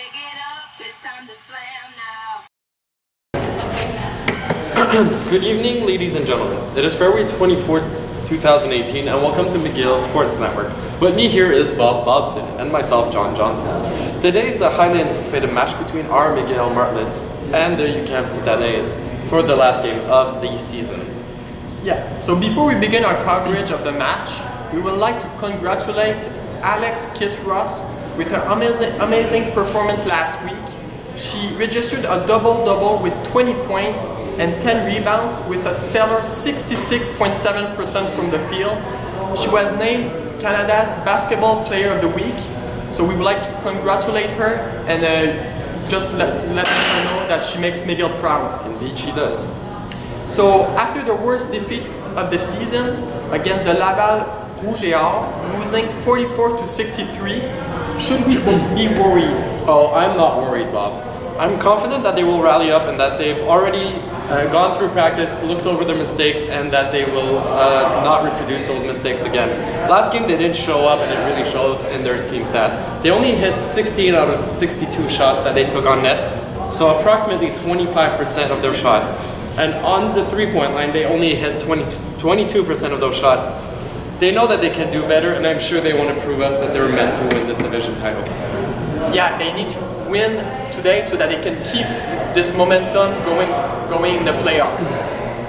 get up, it's time to slam now. Good evening, ladies and gentlemen. It is February 24th, 2018, and welcome to Mcgill Sports Network. With me here is Bob Bobson and myself, John Johnson. Today is a highly anticipated match between our Mcgill Martlets and the UQAM Citadins for the last game of the season. Yeah, so before we begin our coverage of the match, we would like to congratulate Alex Kiss-Ross with her amazing performance last week. She registered a double-double with 20 points and 10 rebounds with a stellar 66.7% from the field. She was named Canada's Basketball Player of the Week, so we would like to congratulate her and just let her know that she makes Mcgill proud. Indeed she does. So after the worst defeat of the season against the Laval Rouge et Or, losing 44-63, should we be worried? Oh, I'm not worried, Bob. I'm confident that they will rally up and that they've already gone through practice, looked over their mistakes, and that they will not reproduce those mistakes again. Last game they didn't show up, and it really showed in their team stats. They only hit 16 out of 62 shots that they took on net, so approximately 25% of their shots. And on the three-point line, they only hit 22% of those shots. They know that they can do better, and I'm sure they want to prove us that they're meant to win this division title. Yeah, they need to win today so that they can keep this momentum going in the playoffs.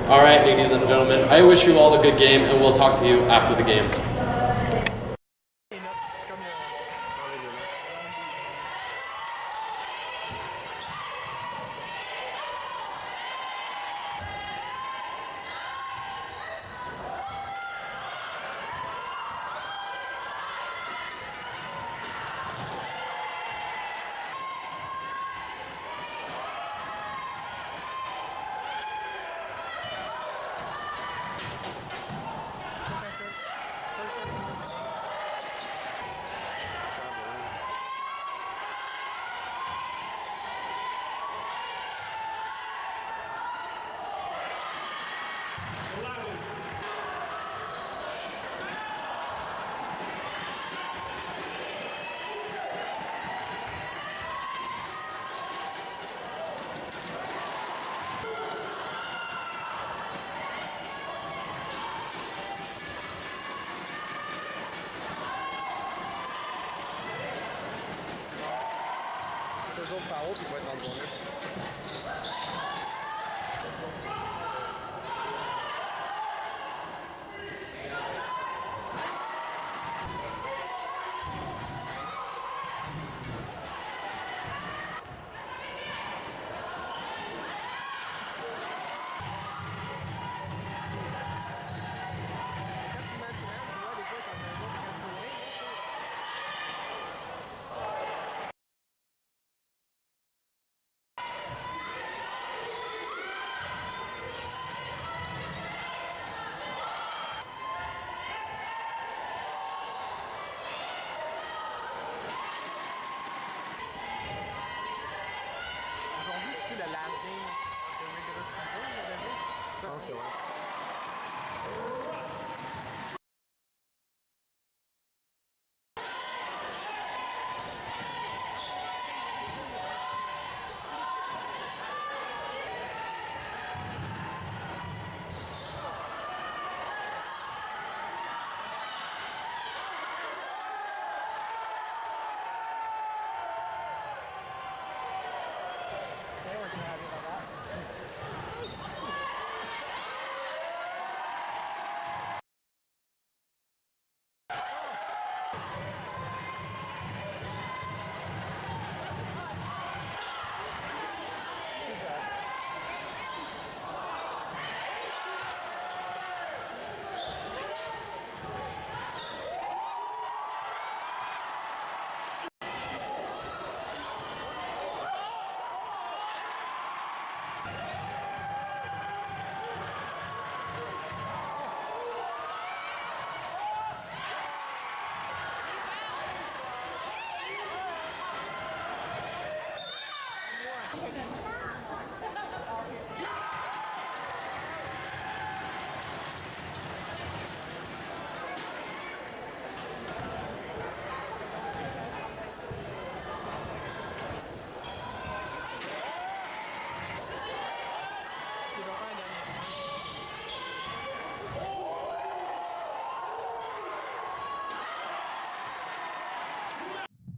All right, ladies and gentlemen, I wish you all a good game, and we'll talk to you after the game.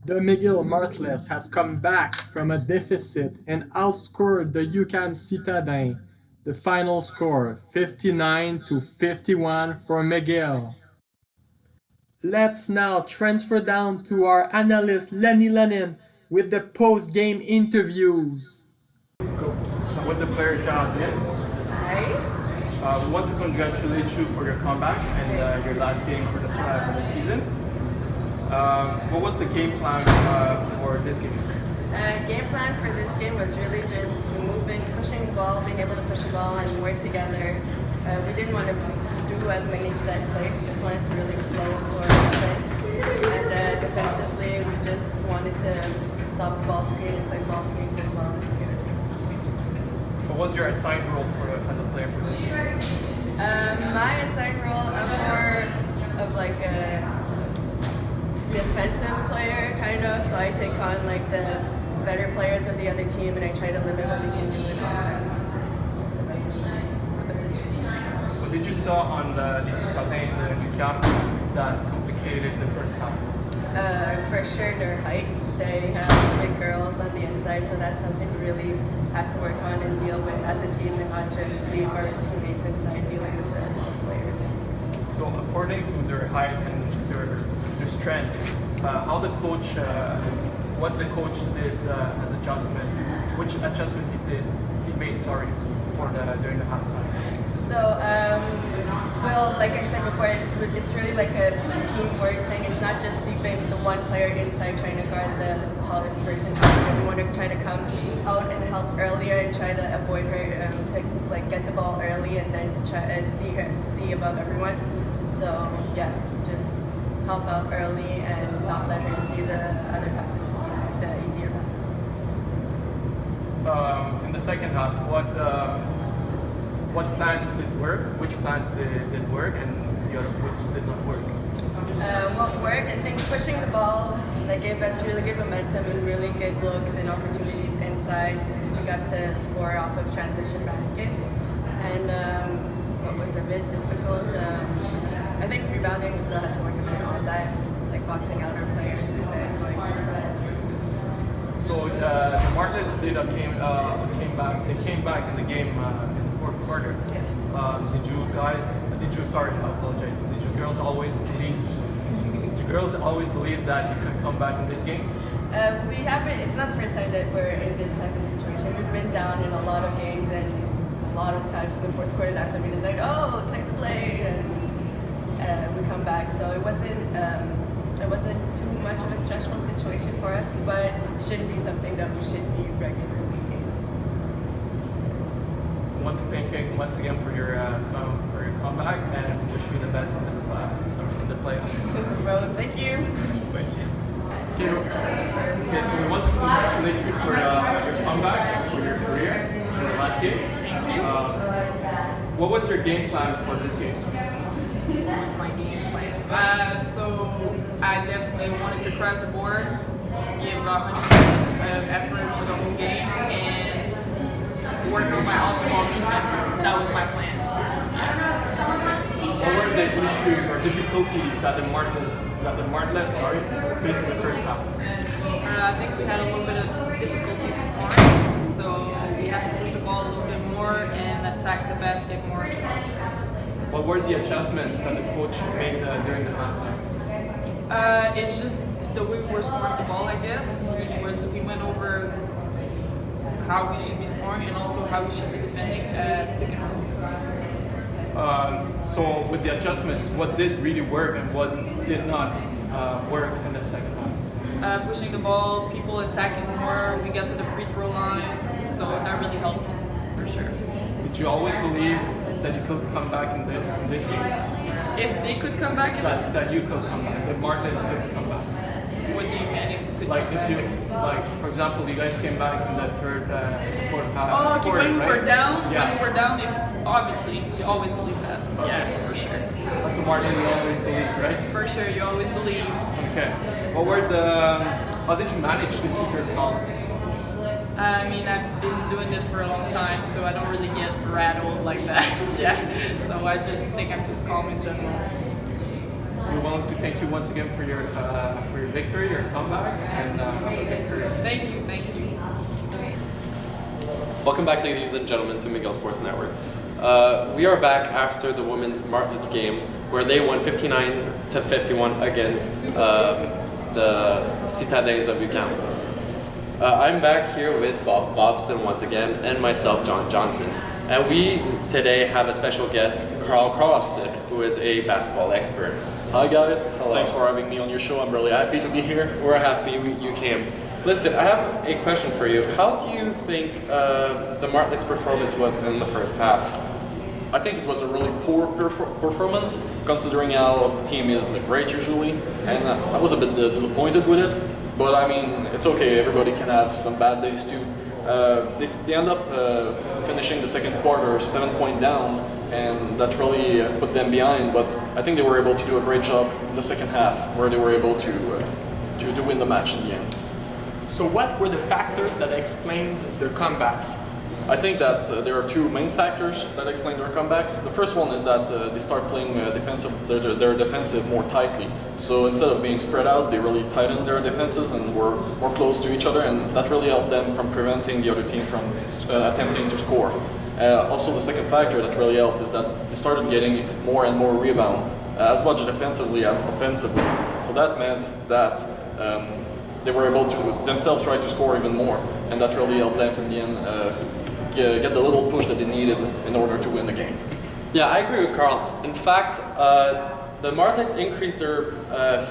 The Mcgill Martlets has come back from a deficit and outscored the UQAM Citadins. The final score 59-51 for Mcgill. Let's now transfer down to our analyst Lenny Lennon with the post-game interviews. Cool. So what the players did. We want to congratulate you for your comeback and your last game for the season. What was the game plan for this game? Game plan for this game was really just moving, pushing the ball, being able to push the ball and work together. We didn't want to do as many set plays, we just wanted to really flow to our offense. And defensively, we just wanted to stop the ball screen and play ball screens as well as we could. What was your assigned role as a player for this game? My assigned role, I'm more of like a defensive player, kind of. So I take on like the better players of the other team, and I try to limit what they can do in offense. What did you saw on the Citadins in the UQAM that complicated the first half? For sure, their height. They have big girls on the inside, so that's something we really have to work on and deal with as a team, and not just leave our teammates inside dealing with the top players. So according to their height and their strengths, how the coach, what the coach did as adjustment, which adjustment he made, sorry, for during the halftime. So, well, like I said before, it's really like a teamwork thing. It's not just leaving the one player inside trying to guard the tallest person. We want to try to come out and help earlier and try to avoid her, like get the ball early and then try see above everyone. So yeah, just help out early and not let her see the other passes, the easier passes. In the second half, what plan did work? Which plans did work, and the other which did not work? What worked, I think pushing the ball that gave us really good momentum and really good looks and opportunities inside. We got to score off of transition baskets, and what was a bit difficult, I think rebounding, we still had to work a bit on that, like boxing out our players and then going to the red. So the Martlets came back. They came back in the game in the fourth quarter. Yes. Did you girls always believe that you could come back in this game? We haven't. It's not the first time that we're in this type of situation. We've been down in a lot of games, and a lot of times in the fourth quarter, that's when we decide, oh, time to play, and we come back. So it wasn't too much of a stressful situation for us, but it shouldn't be something that we should be regularly in. So. I want to thank you once again for your comeback, and wish you the best in the playoffs. Well, thank you. Thank you. Okay, so we want to congratulate you for your comeback and for your career in the last game. Thank you. What was your game plan for this game? What was my game plan? So I definitely wanted to crash the board, give 100% of effort for the whole game, and work on my on-the-ball defense. That was my plan. What were the issues or difficulties that the Martlets faced in the first half? I think we had a little bit of difficulty scoring, so we had to push the ball a little bit more and attack the basket more as well. What were the adjustments that the coach made during the halftime? It's just the way we were scoring the ball, I guess. We went over how we should be scoring and also how we should be defending pick and roll. So with the adjustments, what did really work and what did not work in the second half? Pushing the ball, people attacking more, we got to the free throw lines, so that really helped for sure. Did you always believe that you could come back in this game? If they could come back in that you could come back, the Martlets could come back. What do you mean if we could Like come if back? you, like for example, you guys came back in the fourth half. Oh, okay, when we right? were down, Yeah. when we were down, if obviously you always believe that. Yeah, for sure. That's the Martlets you always believe, right? For sure, you always believe. Okay. How did you manage to keep your calm? I mean, I've been doing this for a long time, so I don't really get rattled like that. Yeah, so I just think I'm just calm in general. We willing to thank you once again for your victory, your comeback, and have a good career. Thank you, thank you. Welcome back, ladies and gentlemen, to Mcgill Sports Network. We are back after the women's Martlets game, where they won 59-51 against the Citadins of UQAM. I'm back here with Bob Bobson once again, and myself, John Johnson. And we today have a special guest, Carlson, who is a basketball expert. Hi guys, Hello. Thanks for having me on your show. I'm really happy to be here. We're happy you came. Listen, I have a question for you. How do you think the Martlets' performance was in the first half? I think it was a really poor performance, considering how the team is great usually, and I was a bit disappointed with it. But I mean, it's okay. Everybody can have some bad days too. They end up finishing the second quarter 7 points down, and that really put them behind. But I think they were able to do a great job in the second half, where they were able to win the match in the end. So what were the factors that explained their comeback? I think that there are two main factors that explain their comeback. The first one is that they start playing their defensive more tightly. So instead of being spread out, they really tightened their defenses and were more close to each other, and that really helped them from preventing the other team from attempting to score. Also, the second factor that really helped is that they started getting more and more rebound, as much defensively as offensively. So that meant that they were able to themselves try to score even more, and that really helped them in the end get the little push that they needed in order to win the game. Yeah, I agree with Carl. In fact, the Martlets increased their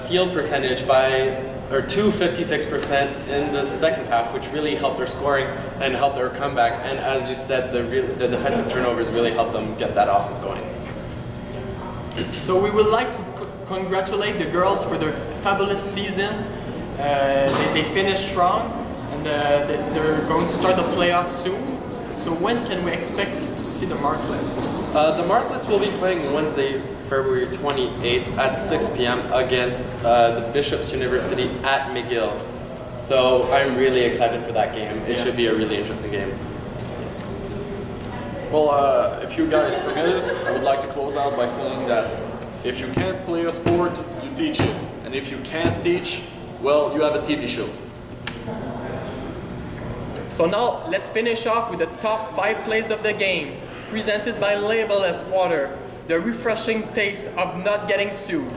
field percentage by to 56% in the second half, which really helped their scoring and helped their comeback. And as you said, the defensive turnovers really helped them get that offense going. So we would like to congratulate the girls for their fabulous season. They finished strong, and they're going to start the playoffs soon. So when can we expect to see the Martlets? The Martlets will be playing Wednesday, February 28th at 6 p.m. against the Bishop's University at Mcgill. So I'm really excited for that game. It should be a really interesting game. Well, if you guys permit it, I would like to close out by saying that if you can't play a sport, you teach it. And if you can't teach, well, you have a TV show. So now let's finish off with the top 5 plays of the game, presented by Label-less Water, the refreshing taste of not getting sued.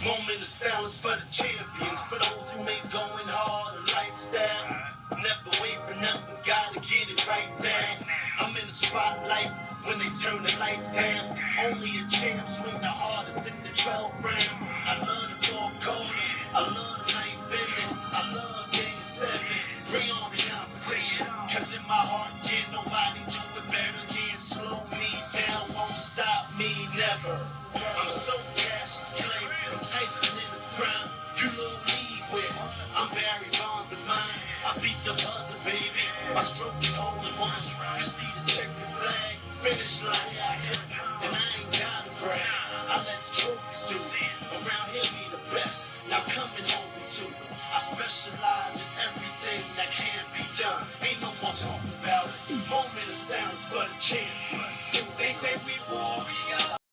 Moment of silence for the champions, for those who make going hard a lifestyle. Never wait for nothing, gotta get it right now. I'm in the spotlight when they turn the lights down. Only a champ swing the hardest in the 12th round. I love the fourth quarter, I love the ninth inning, I love game 7. Bring on the competition, cause in my heart can't nobody do it better. Can't slow me down, won't stop me, never. I'm so cash clay, I'm Tyson in his prime. You know me with, I'm Barry Bonds with mine. I beat the buzzer, baby. My stroke is holding one. You see the checkered flag, finish line, and I ain't gotta brag. I let the trophies do. Around here be the best. Now coming home to. I specialize in everything that can't be done. Ain't no more talking about it. Moment of silence for the champion. They say we war.